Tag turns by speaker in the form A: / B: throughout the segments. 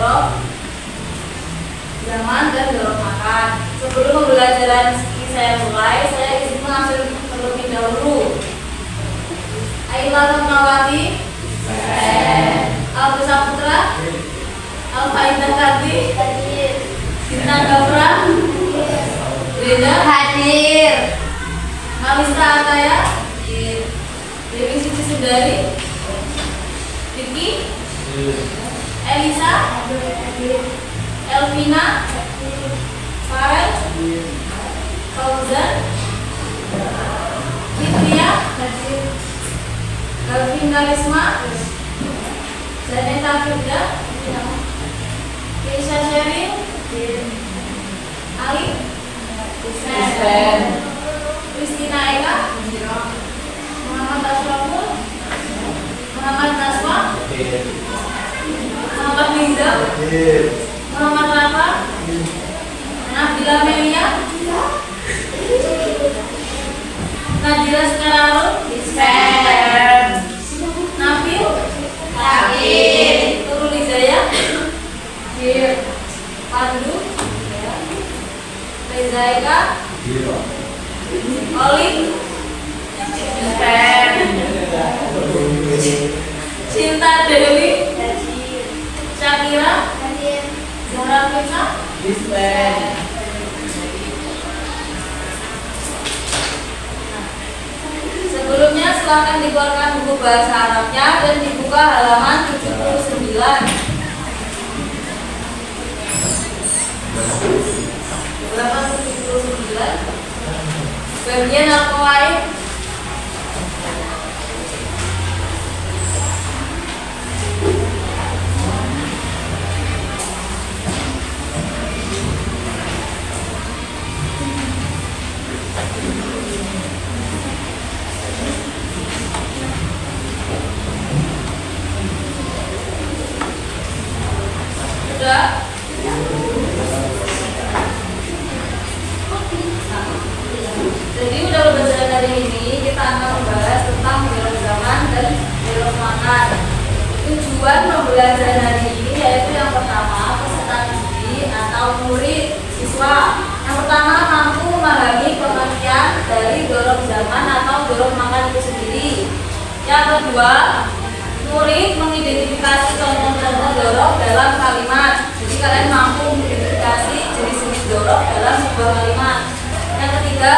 A: dorong zaman dan dorong makan. Sebelum pembelajaran ini saya mulai, saya izin mengambil terlebih dahulu. Aila Rahmawati, Alfa Saputra, Alfa Indah Karti, Bintang Gafra, Brenda hadir, Kalista Ataya, Dewi Siti Sundari, Vicky, Elisa, Elvina, Farel, Fauzan, Fitria, Galvin Karisma, Zaneta Firda, Keisha Sherin, Ali, Kristina Eka, Muhammad Ashraful, Muhammad Naswa, Muhammad Nizam, Muhammad Rafa, Nabila Melia, Nadira Sekararun, Nabil, Turul Izaya, Pandu, Reza Eka, Olin, Cinta Dewi, Syakira, Zahra Fitna, sebelumnya silakan dikeluarkan buku bahasa Arabnya dan dibuka halaman 79. Berapa 79? Bagian Al-Qawaid. Sudah? Jadi udah pembelajaran hari ini kita akan membahas tentang belok zaman dan belok makan. Tujuan pembelajaran hari ini yaitu yang pertama peserta didik atau murid siswa. Yang pertama mampu memahami pengertian dari dorong zaman atau dorong makan itu sendiri. Yang kedua murid mengidentifikasi contoh-contoh dorong dalam kalimat. Jadi kalian mampu mengidentifikasi jenis-jenis dorong dalam sebuah kalimat. Yang ketiga,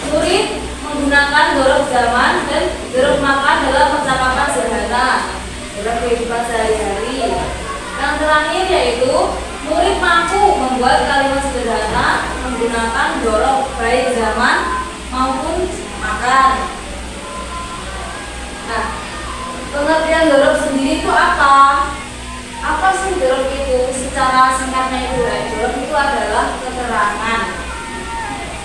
A: murid menggunakan dorong zaman dan dorong makan dalam percakapan sederhana dalam kehidupan sehari-hari. Yang terakhir yaitu murid mampu membuat kalimat sederhana menggunakan dorong baik zaman maupun makan. Nah, pengertian dorong sendiri itu apa? Apa sih dorong itu? Secara singkatnya itu, dorong itu adalah keterangan.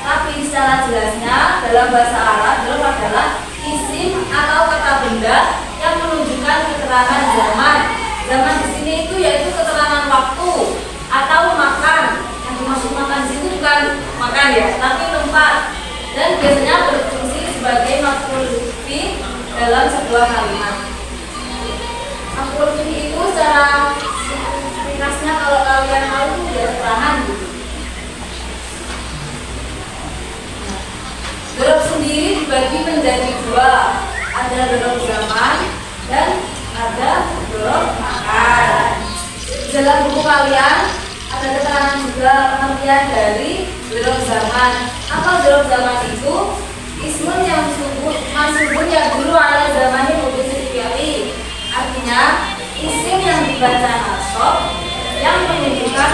A: Tapi secara jelasnya dalam bahasa Arab dorong adalah isim atau kata benda yang menunjukkan keterangan zaman. Zaman di sini itu yaitu keterangan waktu atau makan. Yang dimaksud makan di sini bukan makan ya, tapi tempat. Dan biasanya berfungsi sebagai maf'ul bih dalam sebuah kalimat. Maf'ul bih itu secara ringkasnya kalau kalian tahu itu ya keterangan gitu. Dorong sendiri dibagi menjadi dua, ada dorong zaman dan ada dorong makan. Dalam buku kalian ada keterangan juga pengertian dari dorong zaman. Apa dorong zaman itu? Ismun yang mansubun yang dulu ala zamannya mungkin dipilih. Artinya isim yang dibaca nasab yang menunjukkan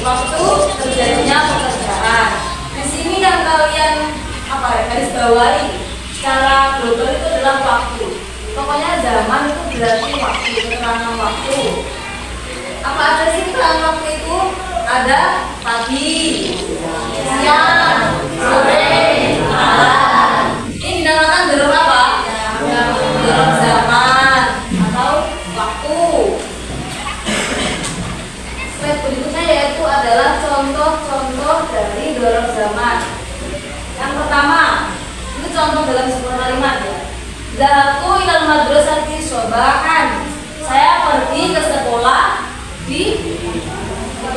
A: waktu terjadinya pekerjaan. Di sini yang kalian garis bawahi secara global itu adalah waktu. Pokoknya zaman itu berarti waktu, keterangan waktu. Apa aja sih keterangan waktu itu? Ada pagi, siang, sore, malam. Ini dinamakan dorong apa? Dorong zaman atau waktu. Slide berikutnya yaitu adalah contoh-contoh dari dorong zaman. Yang pertama, itu contoh dalam sebuah kalimat ya. Zahabtu ilal madrasati sobahan. Saya pergi ke sekolah di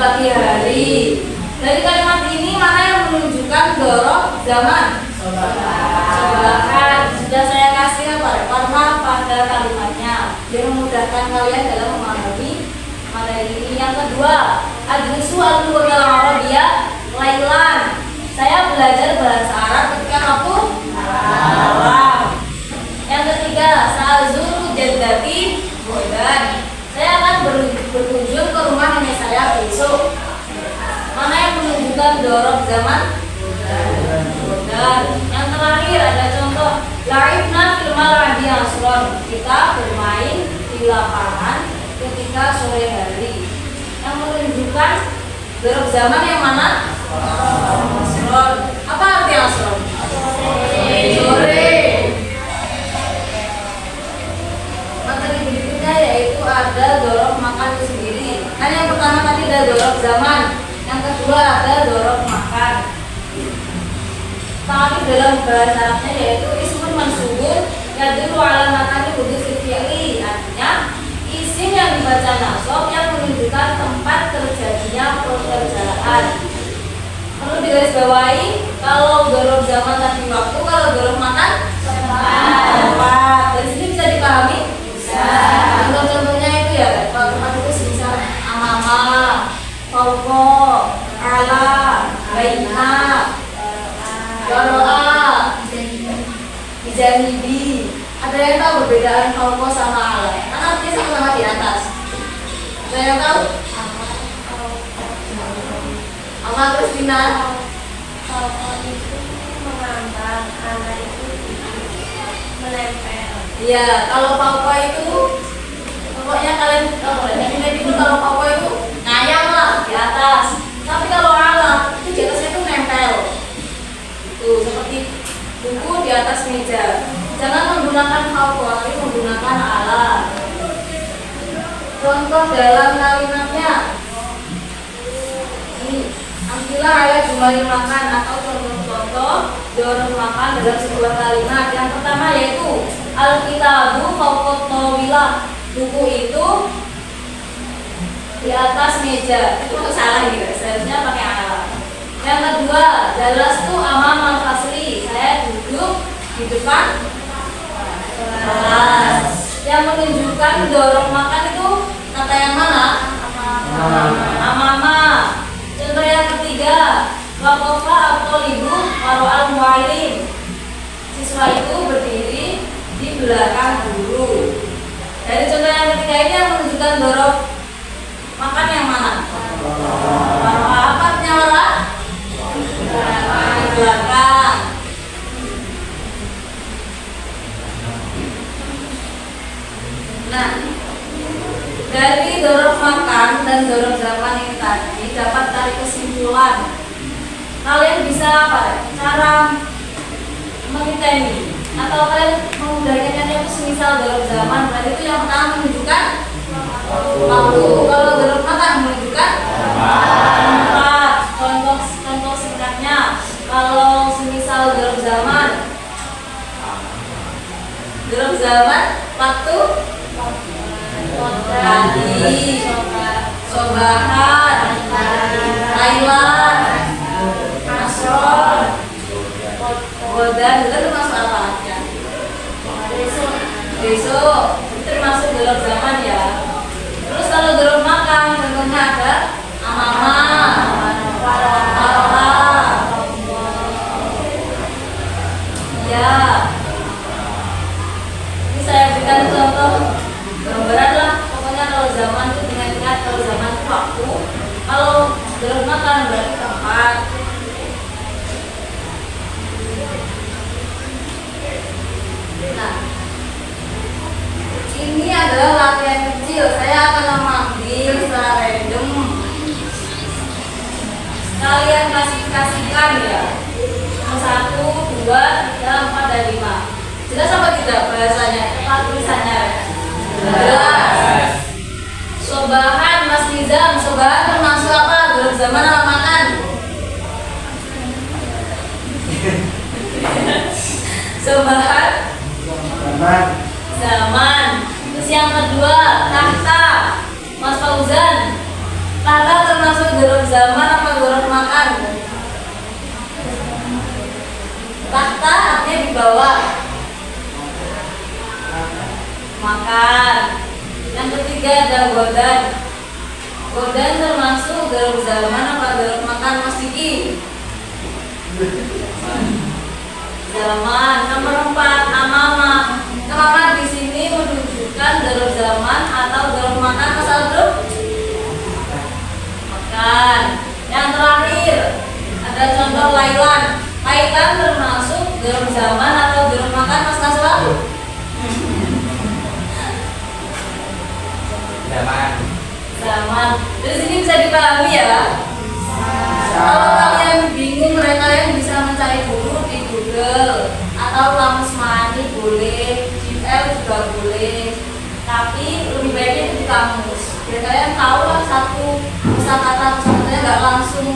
A: pagi hari. Dari kalimat ini mana yang menunjukkan dorok zaman? Sobahan. Sudah saya kasih warna pada kalimatnya biar memudahkan kalian dalam memahami materi ini. Yang kedua, adrusu al-lughah al-arabiyah lailan. Saya belajar bahasa Arab ketika waktu malam. Yang ketiga, sa'zuru jaddati godan. Saya akan berkunjung ke rumah nenek saya besok. Mana yang menunjukkan dorok zaman? Godan. Yang terakhir ada contoh, la'ibna fil mal'adi asron. Kita bermain di lapangan ketika sore hari. Yang menunjukkan dorok zaman yang mana? Asron. Apa arti asron? Sore. Materi berikutnya yaitu ada dorok makan itu sendiri. Kan yang pertama tadi ada dorok zaman, yang kedua ada dorok makan. Tapi dalam bahasa Arabnya yaitu ismun mansubun yadullu ala makani hudutsil fi'li. Artinya isim yang dibaca nasab yang menunjukkan tempat terjadinya pekerjaan. Perlu digarisbawahi, kalau dorok zaman tadi waktu, kalau dorok makan tempat. Dari sini bisa dipahami? Bisa. Contoh-contohnya itu ya, kalau tempat itu misal amama, fauqa, ala, baina, waro'a, bijanibi. Ada yang tahu perbedaan fauqa sama ala? Karena artinya sama-sama di atas. Ada yang tahu? Apa Kristina?
B: Fauqa itu mengambang, ala itu menempel.
A: Iya, kalau fauqa itu pokoknya kalian ingat itu kalau fauqa itu ngayang lah di atas. Tapi kalau ala itu di atasnya itu nempel. Itu seperti buku di atas meja. Jangan menggunakan fauqa, tapi menggunakan ala. Contoh dalam kalimatnya. Ini ambillah ayat jumlah makan atau contoh-contoh dorong makan dalam sebuah kalimat. Yang pertama yaitu al-kitabu fawqat tawilah. Buku itu di atas meja. Itu salah gitu, seharusnya pakai ala. Yang kedua, jalastu amam al-fasli. Saya duduk di depan kelas. Yang menunjukkan dorong makan itu kata yang mana? Amama. Contoh yang ketiga, waqafa at-thalibu waro'al mu'allim. Siswa itu berdiri di belakang guru. Dari contoh yang ketiga ini yang menunjukkan dorong makan yang mana? Waro'a. Apa artinya waro'a? Di belakang. Nah, dari dorong makan dan dorong zaman ini tadi dapat tarik kesimpulan. Kalian bisa apa? Cara menginteni atau kalian memudahkannya itu semisal dorong zaman. Berarti itu yang pertama menunjukkan waktu. Kalau dorong makan menunjukkan tempat. Contoh singkatnya, kalau semisal dorong zaman waktu tadi, sobahan, Thailand, asron, godan, itu termasuk apa aja? Besok, itu termasuk dalam zaman ya. Terus kalau dalam makan, contohnya ada amama, waro'a. Ya. Ini saya berikan contoh gambaran lah. Pokoknya kalau zaman itu ingat-ingat, kalau zaman itu waktu, kalau dalam makan berarti tempat. Nah, ini adalah latihan kecil. Saya akan mengambil secara random. Kalian klasifikasikan ya. 1, 2, 3, 4, dan 5. Jelas apa tidak bahasanya? Apa tulisannya? Jelas. Sobahan Mas Nizam. Sobahan termasuk apa? Dalam zaman apa makan? Sobahan zaman. Terus yang kedua, tahta. Mas Fauzan, tahta termasuk Tahta artinya di bawah. Makan. Yang ketiga ada godan. Godan termasuk dalam zaman apa dalam makan Mas Diki? Zaman. Nomor 4 amama. Amama di sini menunjukkan dalam zaman atau dalam makan Mas Aldo? Makan. Yang terakhir ada contoh lailan. Lailan termasuk dalam zaman atau dalam makan Mas Naswa? Zaman. Dari sini bisa dipahami ya. Kalau kalian bingung, kalian bisa mencari dulu di Google atau Kamus Mani boleh, GL juga boleh. Tapi lebih baiknya itu di kamus. Biar kalian tahu lah satu kosakata kosakatanya nggak langsung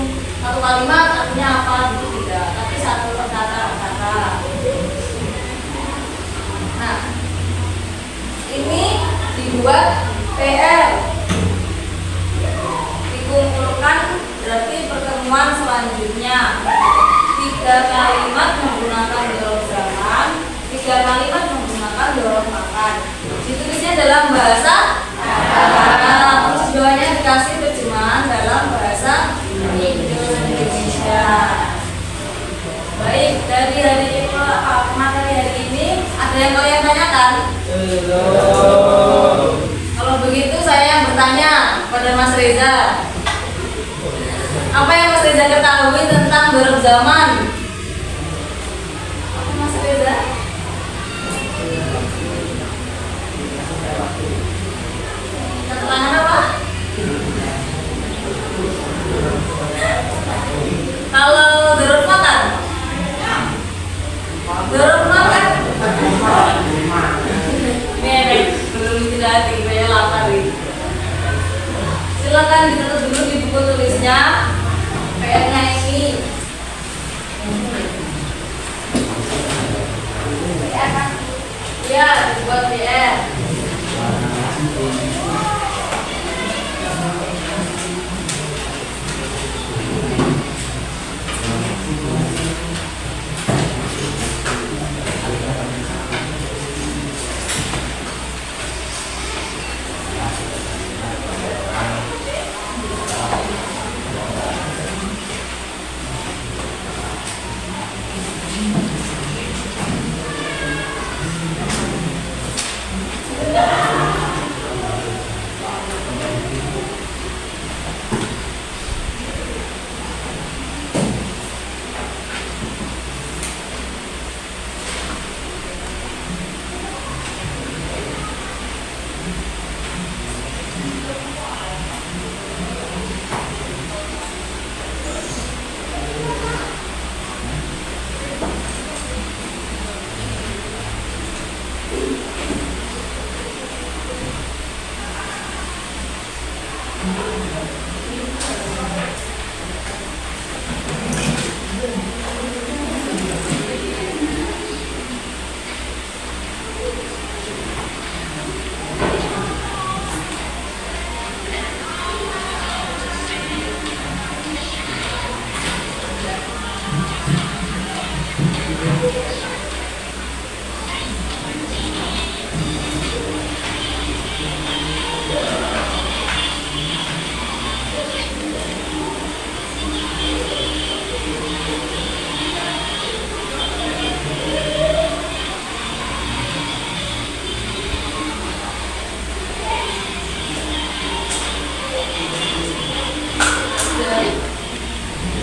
A: satu kalimat artinya apa gitu tidak, tapi satu kata. Nah, ini dibuat PR. Dikumpulkan berarti pertemuan selanjutnya 3 kalimat menggunakan dorong zaman, 3 kalimat menggunakan dorong makan. Ditulisnya dalam bahasa Arab, terus bawahnya dikasih terjemahan dalam bahasa Indonesia. Baik, dari hari materi hari ini ada yang kalian tanyakan? Kalau begitu saya yang bertanya pada Mas Reza. Apa yang Mas Reza ketahui tentang dorong zaman? Apa Mas Reza? Keterangan apa? Kalau dorong makan? Dorong makan? Ini belum tidak hati, saya lapar nih. Silakan ditulis dulu di buku tulisnya. PR-nya ini. Ya, dibuat PR.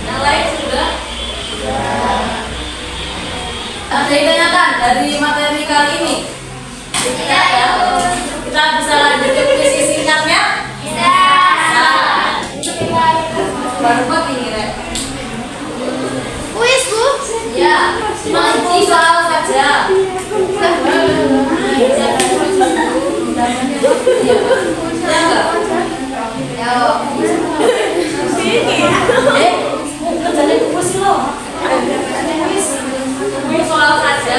A: Yang lain sudah? Ada yang ditanyakan dari materi kali ini? Kita bisa lanjut ke puisi singkatnya? Bisa. Baru buat ini, Rek.
B: Kuis, Bu?
A: Ya, cuma uji soal saja. Jadi puisi lo. Soal saja.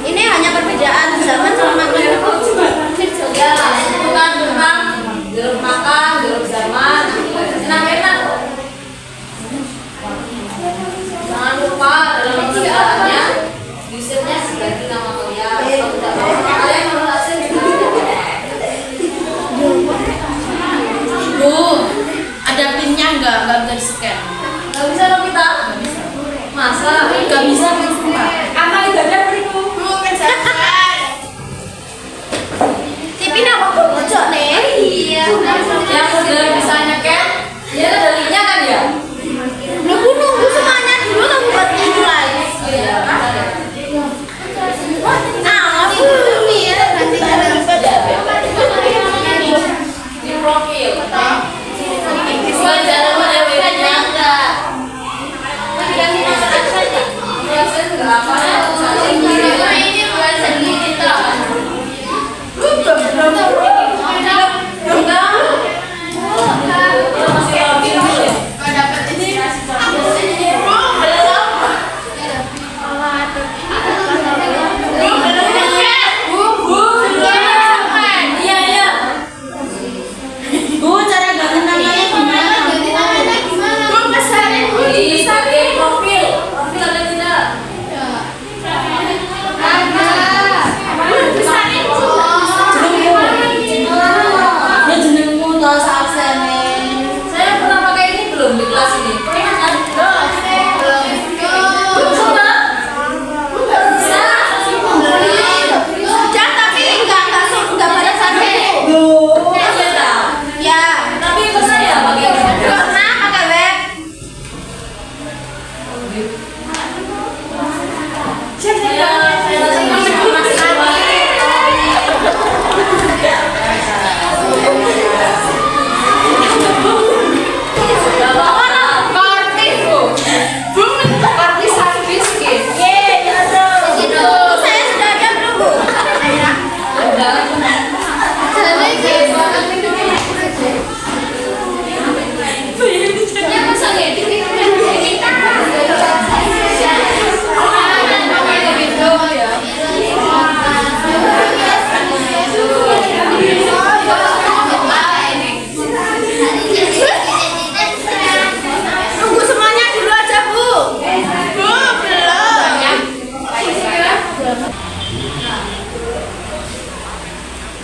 B: Ini hanya perbedaan zaman sama makna.
A: Ya, bukan tentang jeruk makan, jeruk zaman. Enak-enak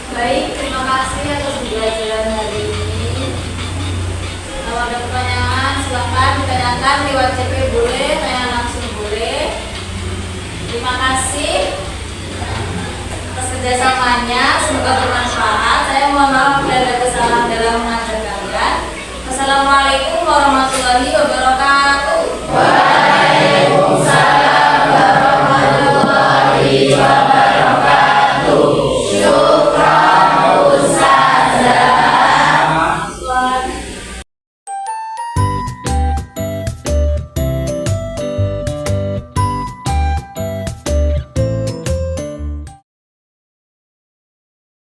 A: Baik, terima kasih atas pembelajaran hari ini. Kalau ada pertanyaan, silakan ditanyakan lewat CP boleh, tanya langsung boleh. Terima kasih atas kerjasamanya, semoga bermanfaat. Saya mohon maaf bila ada kesalahan dalam mengajar kalian. Wassalamualaikum warahmatullahi wabarakatuh. Waalaikumsalam.